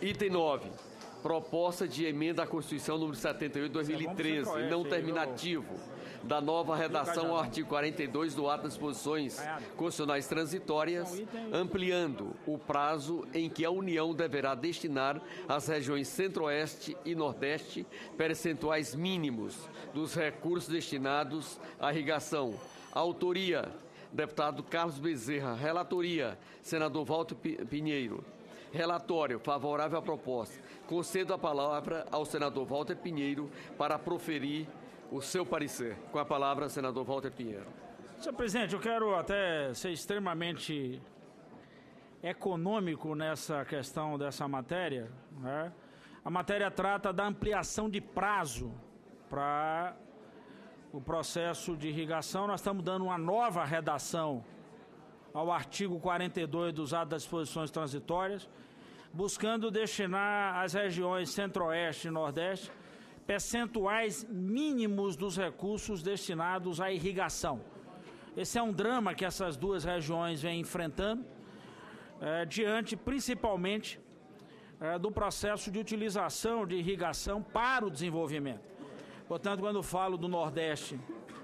Item 9. Proposta de emenda à Constituição número 78 de 2013, não terminativo, da nova redação ao artigo 42 do ato das disposições constitucionais transitórias, ampliando o prazo em que a União deverá destinar às regiões Centro-Oeste e Nordeste percentuais mínimos dos recursos destinados à irrigação. Autoria, deputado Carlos Bezerra. Relatoria, senador Walter Pinheiro. Relatório, favorável à proposta. Concedo a palavra ao senador Walter Pinheiro para proferir o seu parecer. Com a palavra, senador Walter Pinheiro. Senhor presidente, eu quero até ser extremamente econômico nessa questão dessa matéria, né? A matéria trata da ampliação de prazo para o processo de irrigação. Nós estamos dando uma nova redação ao artigo 42 dos atos das disposições transitórias, buscando destinar às regiões Centro-Oeste e Nordeste percentuais mínimos dos recursos destinados à irrigação. Esse é um drama que essas duas regiões vêm enfrentando, diante principalmente do processo de utilização de irrigação para o desenvolvimento. Portanto, quando falo do Nordeste,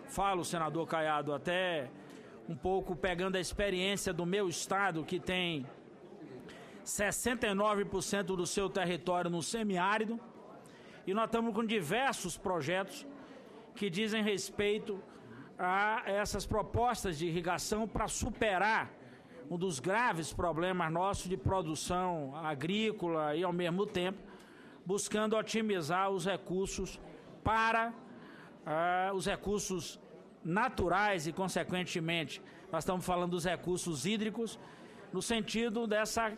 falo, senador Caiado, até um pouco pegando a experiência do meu estado, que tem 69% do seu território no semiárido, e nós estamos com diversos projetos que dizem respeito a essas propostas de irrigação para superar um dos graves problemas nossos de produção agrícola e, ao mesmo tempo, buscando otimizar os recursos para os recursos naturais e, consequentemente, nós estamos falando dos recursos hídricos, no sentido dessa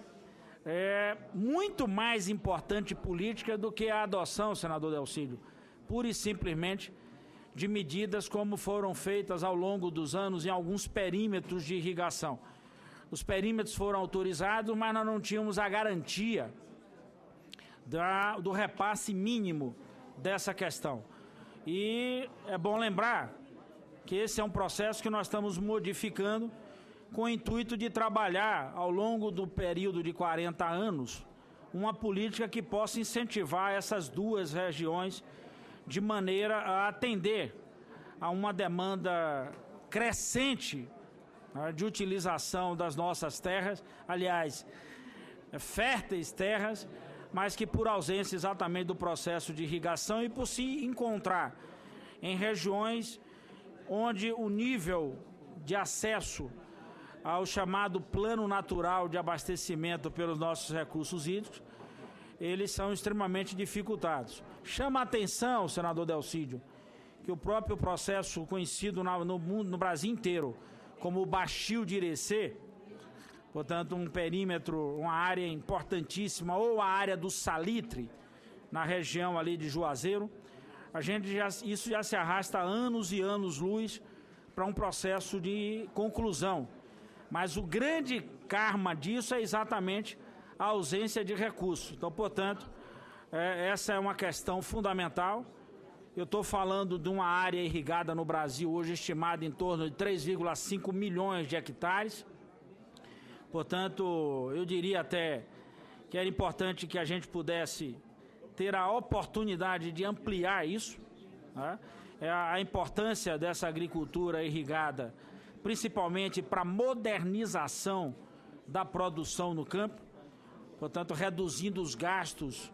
muito mais importante política do que a adoção, senador Delcídio, pura e simplesmente de medidas como foram feitas ao longo dos anos em alguns perímetros de irrigação. Os perímetros foram autorizados, mas nós não tínhamos a garantia do repasse mínimo dessa questão. E é bom lembrar que esse é um processo que nós estamos modificando com o intuito de trabalhar ao longo do período de 40 anos uma política que possa incentivar essas duas regiões de maneira a atender a uma demanda crescente de utilização das nossas terras, aliás, férteis terras, mas que por ausência exatamente do processo de irrigação e por se encontrar em regiões onde o nível de acesso ao chamado plano natural de abastecimento pelos nossos recursos hídricos, eles são extremamente dificultados. Chama a atenção, senador Delcídio, que o próprio processo conhecido no Brasil inteiro como o Baixio de Irecê, portanto um perímetro, uma área importantíssima, ou a área do Salitre, na região ali de Juazeiro, isso já se arrasta há anos e anos-luz para um processo de conclusão. Mas o grande karma disso é exatamente a ausência de recursos. Então, portanto, essa é uma questão fundamental. Eu estou falando de uma área irrigada no Brasil hoje estimada em torno de 3,5 milhões de hectares. Portanto, eu diria até que era importante que a gente pudesse ter a oportunidade de ampliar isso, né? A importância dessa agricultura irrigada, principalmente para a modernização da produção no campo, portanto, reduzindo os gastos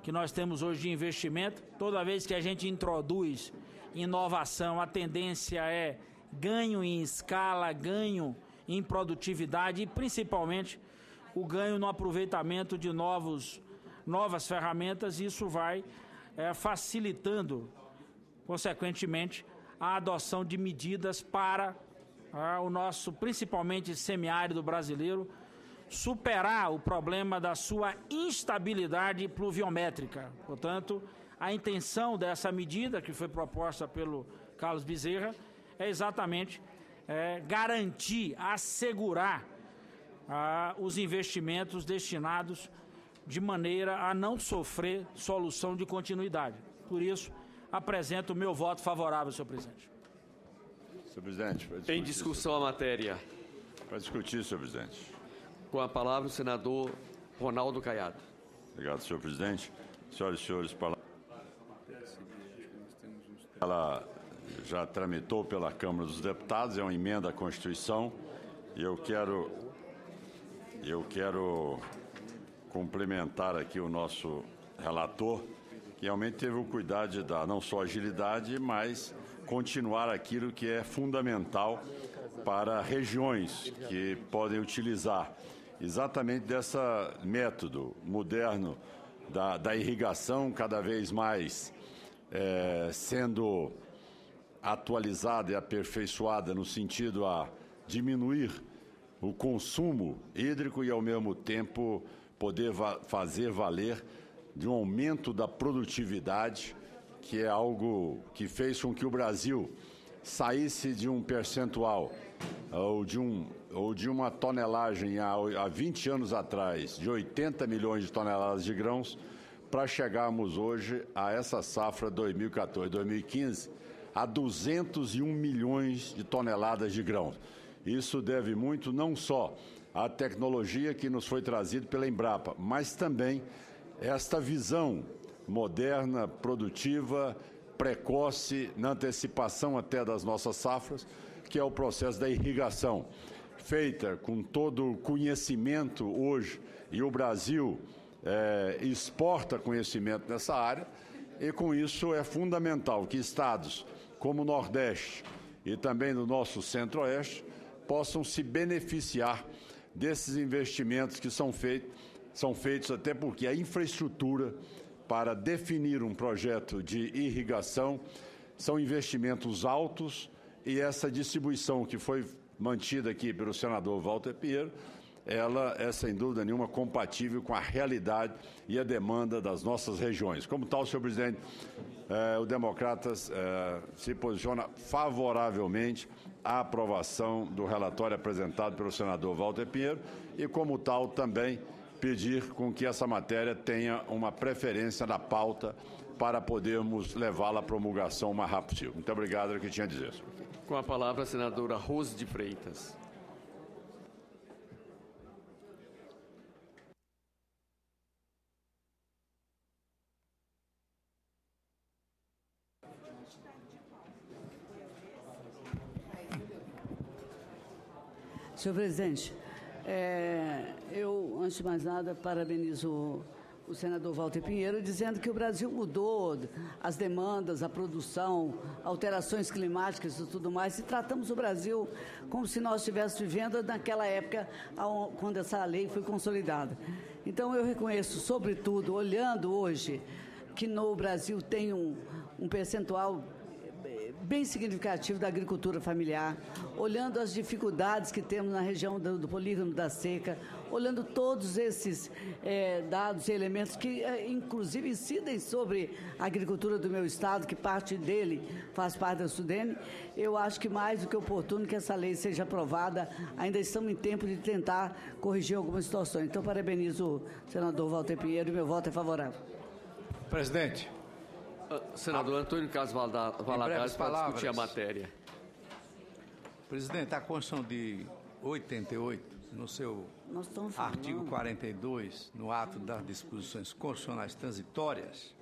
que nós temos hoje de investimento. Toda vez que a gente introduz inovação, a tendência é ganho em escala, ganho em produtividade e, principalmente, o ganho no aproveitamento de novas ferramentas. Isso vai facilitando, consequentemente, a adoção de medidas para o nosso, principalmente semiárido brasileiro, superar o problema da sua instabilidade pluviométrica. Portanto, a intenção dessa medida que foi proposta pelo Carlos Bezerra é exatamente garantir, assegurar os investimentos destinados de maneira a não sofrer solução de continuidade. Por isso, apresento o meu voto favorável, senhor presidente. Senhor presidente, em discussão a matéria. Para discutir, senhor presidente. Com a palavra o senador Ronaldo Caiado. Obrigado, senhor presidente. Senhoras e senhores parlamentares, ela já tramitou pela Câmara dos Deputados, é uma emenda à Constituição, e eu quero cumprimentar aqui o nosso relator, que realmente teve o cuidado de dar não só agilidade, mas continuar aquilo que é fundamental para regiões que podem utilizar exatamente desse método moderno da irrigação, cada vez mais sendo atualizada e aperfeiçoada no sentido a diminuir o consumo hídrico e, ao mesmo tempo, poder fazer valer de um aumento da produtividade, que é algo que fez com que o Brasil saísse de um percentual ou de uma tonelagem há 20 anos atrás, de 80 milhões de toneladas de grãos, para chegarmos hoje a essa safra 2014-2015 a 201 milhões de toneladas de grãos. Isso deve muito não só à tecnologia que nos foi trazida pela Embrapa, mas também esta visão moderna, produtiva, precoce, na antecipação até das nossas safras, que é o processo da irrigação, feita com todo o conhecimento hoje, e o Brasil exporta conhecimento nessa área, e com isso é fundamental que estados como o Nordeste e também no nosso Centro-Oeste possam se beneficiar desses investimentos que são feitos até porque a infraestrutura para definir um projeto de irrigação são investimentos altos, e essa distribuição que foi mantida aqui pelo senador Walter Pinheiro, ela é, sem dúvida nenhuma, compatível com a realidade e a demanda das nossas regiões. Como tal, senhor presidente, o Democratas se posiciona favoravelmente à aprovação do relatório apresentado pelo senador Walter Pinheiro e, como tal, também pedir com que essa matéria tenha uma preferência na pauta para podermos levá-la à promulgação o mais rápido possível. Muito obrigado, era o que tinha a dizer, senhor. Com a palavra, a senadora Rose de Freitas. Senhor presidente, eu, antes de mais nada, parabenizo o senador Walter Pinheiro, dizendo que o Brasil mudou as demandas, a produção, alterações climáticas e tudo mais, e tratamos o Brasil como se nós estivéssemos vivendo naquela época quando essa lei foi consolidada. Então, eu reconheço, sobretudo, olhando hoje, que no Brasil tem um percentual bem significativo da agricultura familiar, olhando as dificuldades que temos na região do polígono da seca, olhando todos esses dados e elementos que, inclusive, incidem sobre a agricultura do meu estado, que parte dele faz parte da Sudene, eu acho que mais do que oportuno que essa lei seja aprovada. Ainda estamos em tempo de tentar corrigir algumas situações. Então, parabenizo o senador Walter Pinheiro e meu voto é favorável. Presidente. Senador Antônio Carlos Valadares, para discutir a matéria. Presidente, a Constituição de 88, no seu artigo 42, no ato das disposições constitucionais transitórias,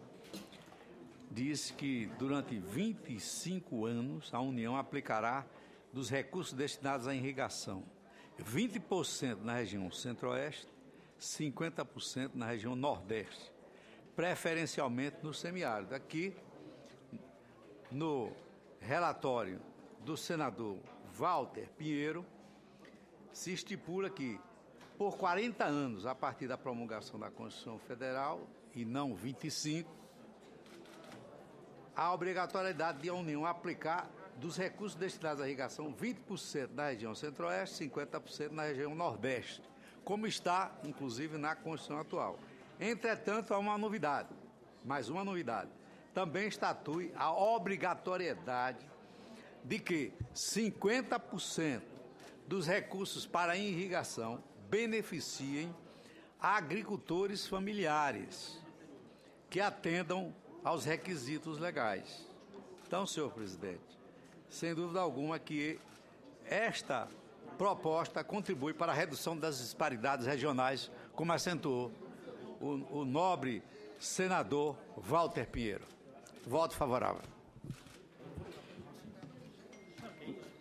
diz que durante 25 anos a União aplicará dos recursos destinados à irrigação 20% na região Centro-Oeste, 50% na região Nordeste, preferencialmente no semiárido. Aqui, no relatório do senador Walter Pinheiro, se estipula que, por 40 anos, a partir da promulgação da Constituição Federal, e não 25, a obrigatoriedade de a União aplicar dos recursos destinados à irrigação 20% na região Centro-Oeste, 50% na região Nordeste, como está, inclusive, na Constituição atual. Entretanto, há uma novidade, mais uma novidade. Também estatui a obrigatoriedade de que 50% dos recursos para a irrigação beneficiem agricultores familiares que atendam aos requisitos legais. Então, senhor presidente, sem dúvida alguma que esta proposta contribui para a redução das disparidades regionais, como acentuou o nobre senador Walter Pinheiro. Voto favorável.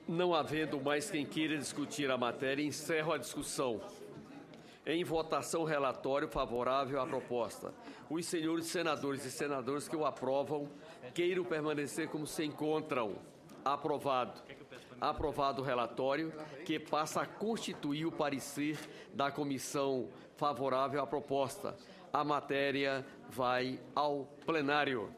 Não havendo mais quem queira discutir a matéria, encerro a discussão. Em votação, relatório favorável à proposta. Os senhores senadores e senadoras que o aprovam, queiram permanecer como se encontram. Aprovado. Aprovado o relatório, que passa a constituir o parecer da comissão favorável à proposta. A matéria vai ao plenário.